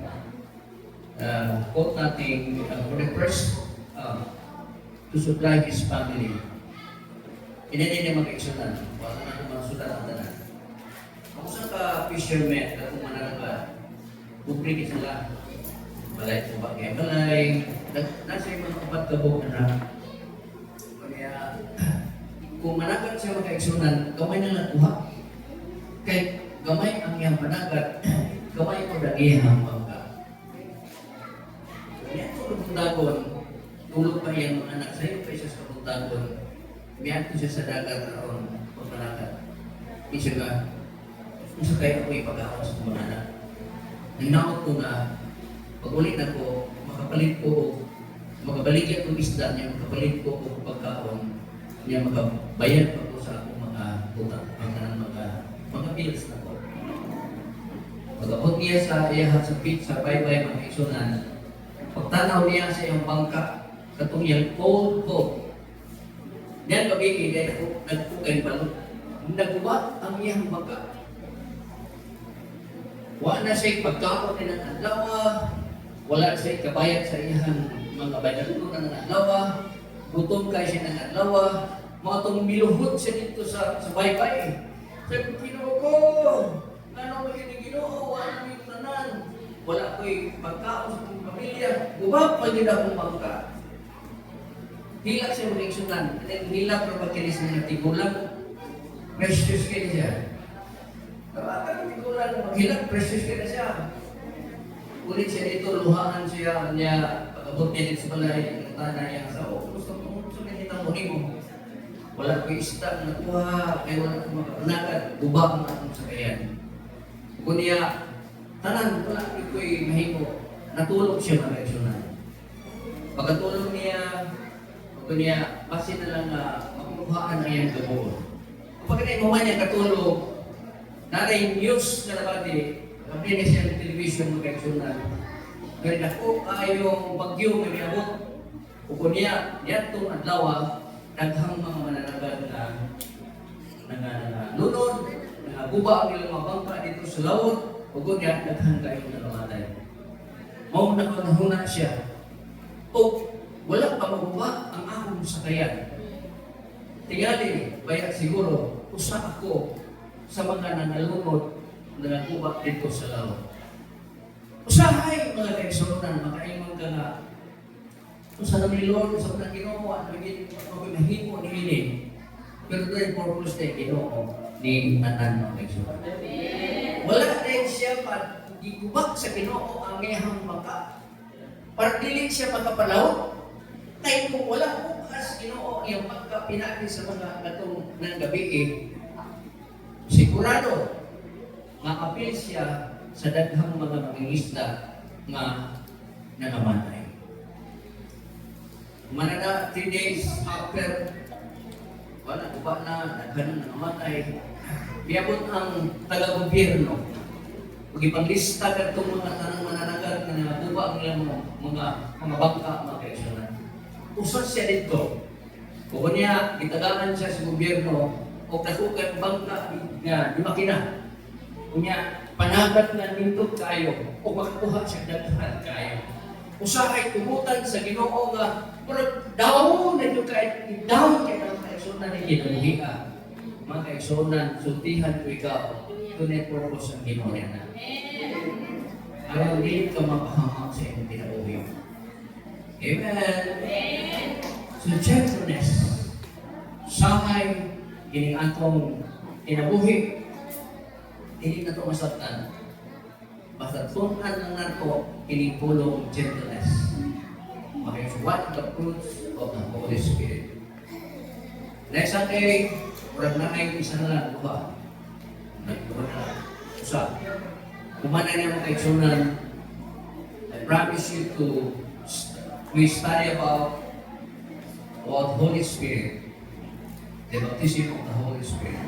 for the first to supply his family. Inanay na mag-actionan. Wala na itong mga sulat ang tanan. Kung saan ka fisherman, kung manalaga, bubrik sila. Balay po ba kaya balay. Nasa yung mga kapat kabog na. Kaya, kung managat siya maka-actionan, gamay na lang kuha. Kaya gamay ang iyang panagat, gamay ko dagihang mga. Kaya ito kabundagon, tulog pa iyang mga anak sa'yo pa isa sa kabundagon. Miyan ko siya sa dagat naroon, pagpanagat. Isa ka, isa kayo ako ipag-awas ng mga anak. Ninaot ko na, pag ulit ako, makabaligyan ko isda niya, makapalit ko o pagkaon niya, makabayad pa ko sa akong mga utang, mga bills na ko. Pag-abot niya sa iyahat sa pit, sa baybay, mga isunan, pagtanaw niya sa iyong bangka, katong yung cold. Diyan gabi, nagpugay balot. Nagbubat ang iyang bangka. Wala na siya'y pagkakot ng adlaw, wala siya'y kabayad sa iyang mga bayan ko na nangalawa, gutom kayo siya nangalawa, mga itong miluhod siya dito sa baybay. Sabi ko, Ginoo ko, ano mo yung Ginoo, ano yung tanan? Wala ko'y pagkaon sa kong pamilya, gubap pa din akong bangka. Hilak siya mga iksunan, hilak na pagkilis ng tigulang, precious kayo siya. Kapag tigulang, maghilak, precious kayo siya. Ulit siya dito, luhaan siya, niya, pag-abot niya dito sa balay, ang tanay niya, sa gusto na kita mo mo. Wala ko istak na kuha, kaya wala ko makapanagan, gubak ang atong sakayan. Kung niya, tanan, wala ko'y mahimo, natulog siya mga reaksyonan. Pagkatulog niya, kung niya, basi na lang na makukuhaan ang iyang gabo. Kapag na yung niya katulog, natin news na nabati, kapag na siya ng television mga reaksyonan, kaya ako kayong bagyo may abot, kung niya, niya itong adlaw, daghang mga mananagan na lunod, guba ang ilang mga bangka dito sa laot, ugod niya, daghang kayo na namatay. Mao na nahuna siya. O wala pa maguba ang akong sakayan. Tingali, bayak siguro, usa ako sa mga nangalunod na naguba dito sa laot. Usahay mga kaigsunan, makaingon ka nga, kung sa namin Lord, sa mga Ginoo, at magiging mahimo ni Hini. Pero ito yung purpose na Ginoo ni Natan mga kaigsunan. Wala rin siya pa, gigubak sa Ginoo ang iyang maka. Para dili siya makapalaw, kahit kung wala bukas Ginoo iyang pagkapinati sa mga gatong ng gabi sigurado, makapil siya sa daghang mga mangingisda nga nangamatay. Manana 3 days after, wala ko ba na naghanang nangamatay, biyabot ang taga-gobyerno. Pag-ipanglista ka itong mga tanang mananagat na nabuba ang ilang mga bangka, mga kaisyonan. Usas siya dito. Kung niya, itagaan siya sa gobyerno, o kasukan bangka na di makina. Kung niya, panagat na nindot kayo, o makakuha siya daghan kayo. Usahay tumutan sa Ginoo nga, pero daw na yung kahit daw kayo ng kaigsunan na ginamuhiya. Mga kaigsunan, sultihan ko ikaw, tunay purpose ang Ginoo niya na. Ayaw din ka mapahamak sa iyong pinabuhi. Amen. So gentleness, sahay, kining atong kinabuhi, hindi na ito masaktan. Basta tunan lang nato kining pulong gentleness. Okay, so what the fruits of the Holy Spirit? Next Sunday, urag na ay isa na lang, diba? Nagtuwa na lang. Usa. Kumana niya mga kaigsunan, I promise you to we study about Holy Spirit, the baptism of the Holy Spirit.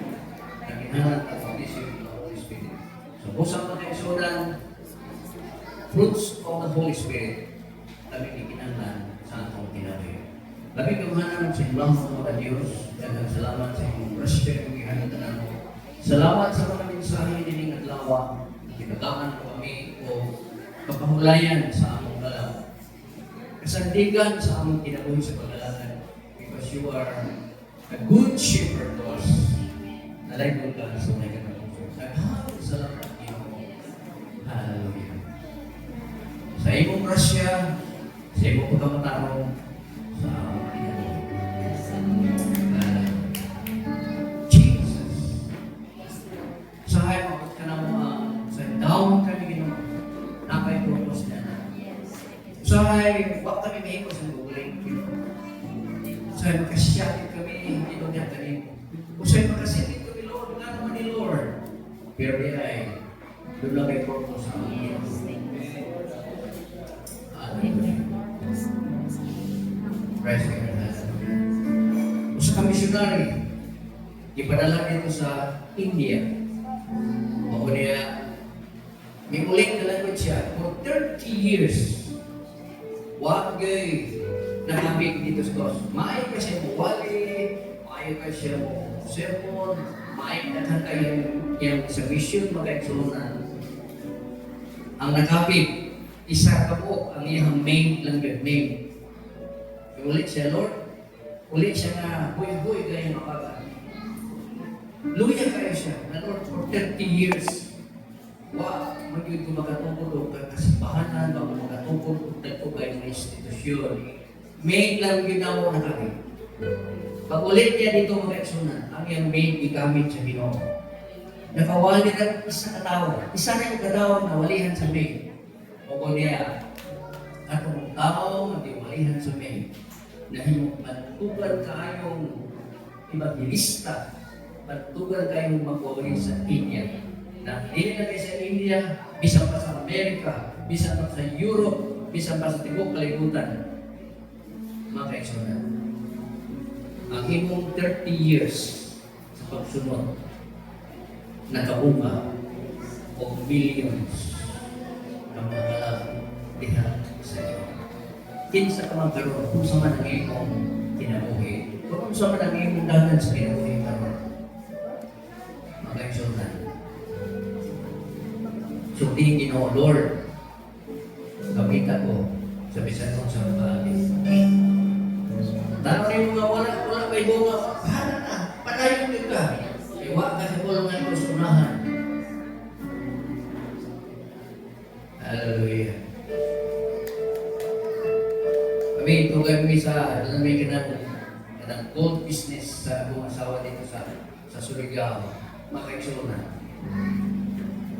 Naginahan at baptism of the Holy Spirit. So, usang mga kaigsunan, fruits of the Holy Spirit, kami ikinanglan sa atong kinabuhi. Labing kamahanan sa ilang mga Diyos, daghang salamat sa inyong grasya ng ihanatan mo. Salamat sa mga mensahe nining adlaw. Kinagaman ko kami o kapahulayan sa among dalaw. Kasandigan sa among kinabuhi sa paglalangan because you are a good shepherd to us. Nalaybol ka sa mga kanabuhi. Daghang salamat niyo. Hallelujah. Sa imong grasya, sa imong pagkamatarong, sa among kinabuhi. Jesus. Sa hayang ka na mga sa daong kami ginawa, nakay purpose na na. Sa hayang, wak kami mahimo sa guling. Sa hayang makasyakit kami, hindi ko niya kanino. Sa hayang makasilip kami, Lord, nga naman ni Lord. Pero di ay, doon lang ay purpose sa amin. Praise God. Usa ka missionary, ipadala dito sa India. Ako niya, may uling na language siya for 30 years. Wagay nakamig dito sa Diyos. Maayon ka siya buwali, maayon ka siya sermon, maayon na kayo yung sa mission mag-exulunan. Ang nakapig, isa ka po ang iyang main language, main. Ulit siya, Lord. Ulit siya nga, buhay-buhay kayo mabaga. Luya kayo siya, na Lord, for 30 years. Magyud ko magatungkol o kasipahanan, magatungkol o ko kayo ng institusyon. Maid lang yun ako na kami. Pag ulit niya dito mga eksunan, ang yung maid igamit sa Ginoo. Nakawali na isa katawa. Isa na yung katawa na walihan sa maid. O ko niya, atong tao na walihan sa maid. Na magtugan kayong ibabilista, magtugan kayong magwawali sa India. Na hindi na kayo sa India, bisan pa sa Amerika, bisan pa sa Europe, bisan pa sa tibok kalibutan. Mga kaisunan, ang imong 30 years sa pagsunod, nakabunga o millions ng mga diha sa iyo. Kinsa ka man karon, kung sa man ang imong kinabuhi, kung sa man ang imong dalan sa kinabuhi karon. Mga kaisunan, sundin Ginoo, Lord, gamitan ko sa bisan kong sa bagay. Tanaw rin mga wala may bunga, pahala na, panayon din ka. Iwa ka sa kulungan ko sa unahan. Hallelujah. Kami sa may kanang gold business sa buong asawa dito sa Surigao, mga kaisunan.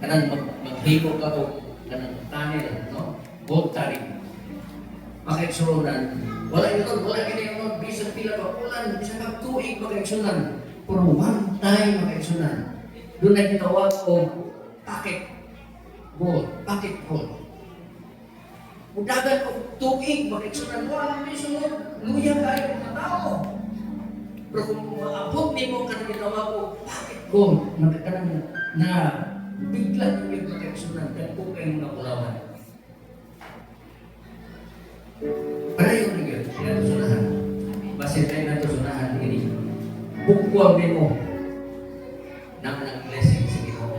Kanang maghigo ka po kanang tunnel, no? Gold tunnel. Mga kaisunan, wala yun, bisan pila pa ulan, bisan magtuig mga kaisunan. Pero one time mga kaisunan, doon na ginawa ko packet gold. Udagan ko tuig mga kaisunan, wala may sunod, luya kayo mga tao. Pero kung maabot din mo kanang ginawa ko packet gold, magkakanang na bigla yung mga kaisunan, dahil po kayong mga kulawan. Para yung nagyan, yan sunahan. Basit tayo na ito sunahan ini. Bukwag din mo nang blessing sa Ginoo.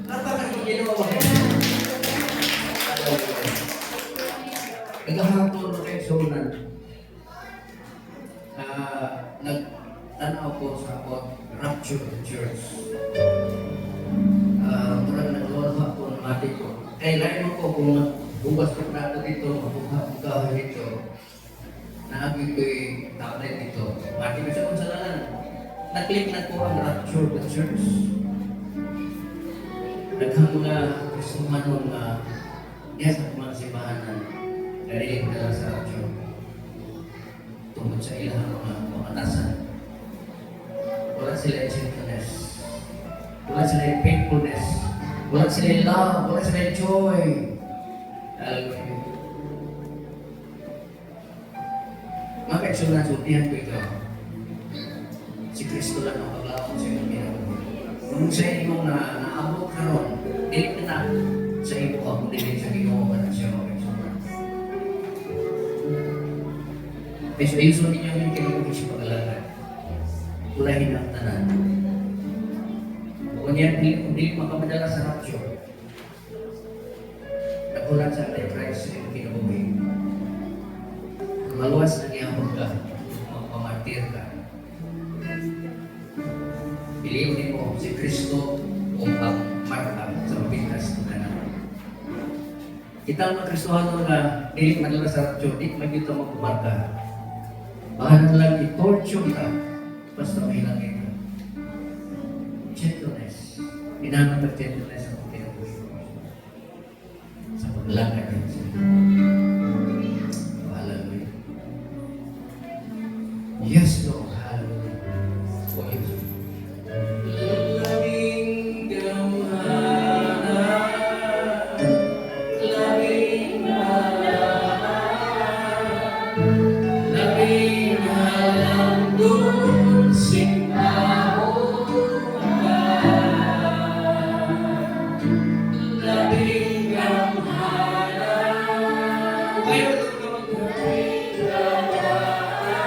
Napaka yung Ginoo mo kayo. Nagahapon mo kayo sunan. Nagtanaw ko sa Rapture Church. Murang nagluha ko ng mati ko. Kailan mo ko kung bukas ko na ito dito, mabuha dito. Naagin ko'y tablet dito. Mati ko sa konsalanan. Naklik na ko ang Rapture the Church. Naghang mga kasuman ng diya sa mga simbahanan. Dahil ko na sa Rapture. Tungkol sa ilang mga pangatasan. Wala sila gentleness. Wala sila faithfulness. Wala sila love. Wala sila joy. Hallelujah. Mga kaisunan, sultihan ko ito. Si Kristo lang ang paglawang sa iyong ginagawa. Kung sa imong naabot ka ron, dilit na sa iyo ka, kung dilit sa Ginoo ka na siya mga kaisunan. Pero ayusin ninyo yung kinagawin sa pag-alagan. Kulahin ang tanan. Kung yan, hindi makamadala sa rapture. Nagulat sa Antichrist yung kinabuhi. Maluwas na niyahon ka, mapamartir ka. Piliin mo si Kristo o marka sa mapintas ng kanan. Kita ang mga Kristohano na dilit madala sa rapture, di magdito magpumarka. Bahan lang i-torture ka, basta may lang ito. Gentleness. Ginamit ang gentleness sa pagkinabuhi. Sa paglakad yan siya. Hallelujah. Yes, Lord. Hallelujah. O Jesus. Labing gamana, labing malaan, labing halangdon, simbahon ka. Labing gamana, kayo labing gamana,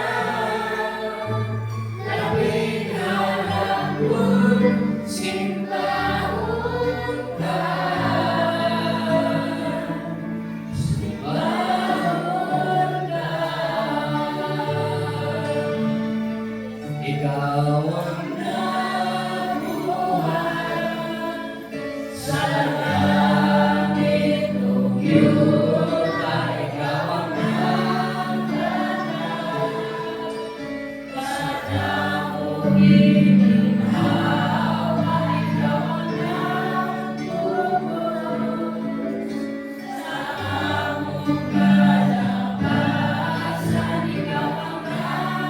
labing halangdon, simbahon ka. Simbahon Ikaw ang nabuhay sa langit lupa. Ikaw ang nagtanag sa taong ininhawa. Ikaw ang nagtubos sa among kalabasan. Ikaw ang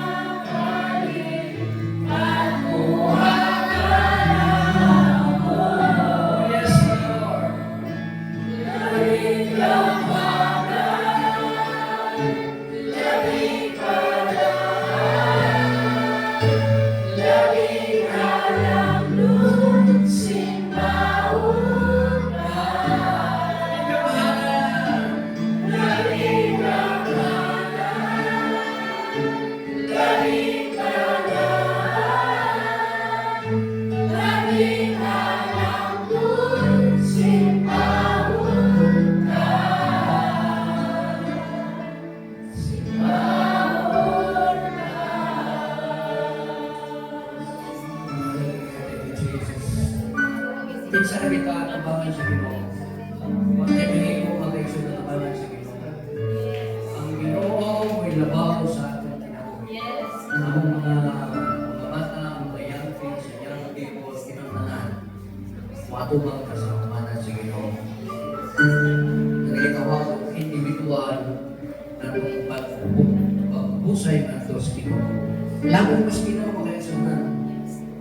nagpalit pagkuha ka namo. Yes, Lord. Labing kawalan, labing kawalan, labing kalamlong simbaon ka. Labing kawalan, labing kawalan, labing kalamlong simbaon ka. Simbaon ka. Kinsa na kita nabangan sa Ginoo. Magtibihin mo mag-aksyon na nabangan sa Ginoo. Ang Ginoo ay labaw sa ating kinabuhi. Yes. Ang mga bata, ang mga young things, sa young people, kinamanan, matubang ka sa kamanan sa Ginoo. Nagkitawag ang individual na nung pagbusay ng Diyos Ginoo. Lago mas Ginoo mag-aksyon na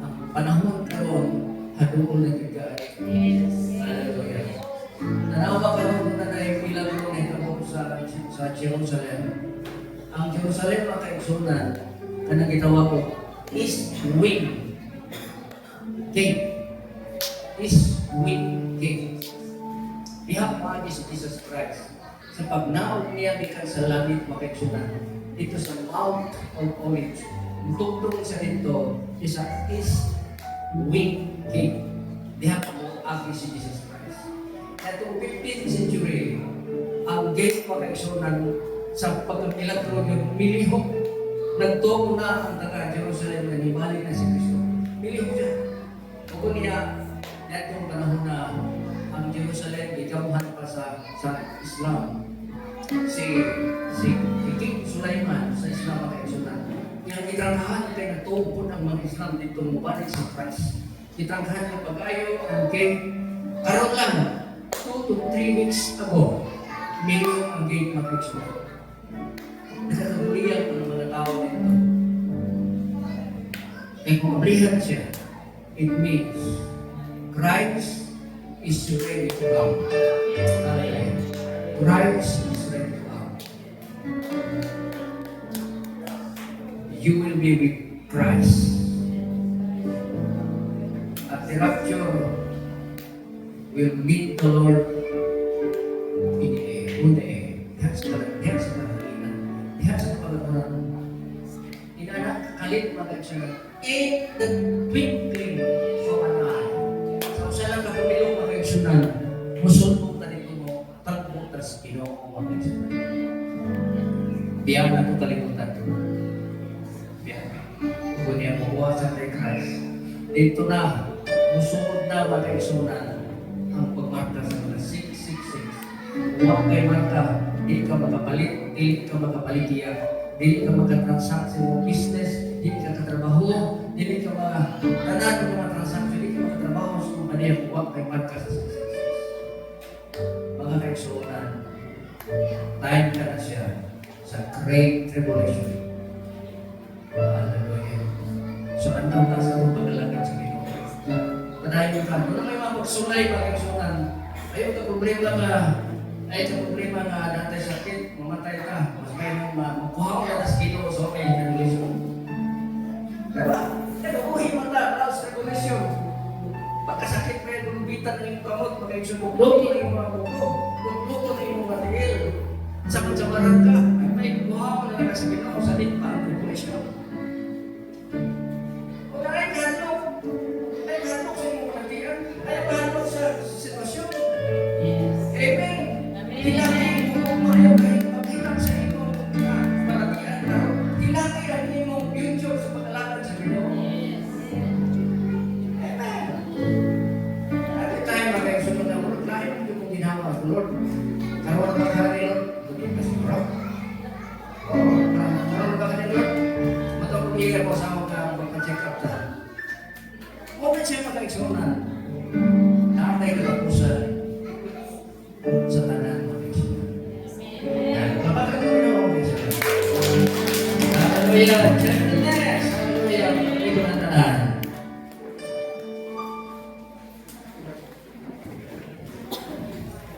ang panahon karon haduol na gigaan. Yes. Hallelujah. Nanawa karon na naipilang mo na ito sa Jerusalem. Ang Jerusalem ang kaigsunan na nagitawa ko East Wing King. East Wing King. Ihap manis Jesus Christ. Sa pagnaog niya bikan sa langit makaigsunan dito sa Mount of Olives. Tugtong sa dito isa East Wing King. Ihap mo agi si Jesus Christ. Itong 15th century, ang gate makaigsunan sa pagkakilatro ng milihok, nagtuo na ang taga-Jerusalem na nibalik na si Kristo. Milihok siya. Kung niya, itong panahon na ang Jerusalem, ikamuhan pa sa Islam. Si King Sulaiman sa Islam makaigsunan. Kaya kitangkahan kayo nagtuo ang mga Islam dito mabalik sa Christ. Kitangkahan ng pag-ayo ang gate. Karoon lang, 2 to 3 weeks ago, milihok ang gate makaigsunan. Nakakabulihan ko ng mga tao dito. Kaya kung mablihan siya, it means Christ is ready to come. Hallelujah. Christ is ready to come. You will be with Christ. At the rapture will meet the Lord in the air, on the air. Diyan sa kahalinan. Diyan sa pagkakaroon. Inanak, kalit mag-aksyon. In the twinkling of an eye. Sa usa lang kapamilong mag-aksyonan, musulpong na dito mo, tagpo tas Ginoo mag-aksyonan. Biyan na ito kalimutan ko. Biyan. Kung niya mabuwasan kay Christ, dito na, musunod na mag-aksyonan ang pagmarka sa mga 666. Huwag kay marka, di ka makapalit, di ka makapalitiya, di ka makatransact sa mga business, di ka katrabaho, di ka makatanan ng mga transaction, di ka makatrabaho sa mga kaniya, huwag kay marka sa 666. Mga kaigsunan, time ka na siya sa Great Tribulation. Hallelujah. So, andang ka sa mga paglalagay sa Ginoo. Padayon ka, kung may mga magsulay, mga kaigsunan, ayaw ka problema nga, ay ka problema nga natay sakit, mamatay ka, mas may makuha ko na tas Ginoo sa okay na relasyon. Diba? Buhi mo na, last regulation. Pagkasakit mo yung lumitan na yung kamot, pagkaigsun mo, luto na yung mga buko, luto na yung mga tigil. Saman-samaran ka, ay may kuha mo na lang sa Ginoo sa lipa ang regulation. Kung ay kahanok sa iyong kanatian, ay kahanok sa sitwasyon. Yes. Amen. Amen. Hilangin mo maayaw kahit paghilang sa iyong kanatian na hilangin ang iyong future sa paglalakad sa Ginoo.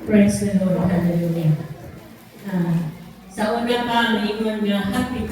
Praise the Lord. Hallelujah. Sa una pa, maingon nga happy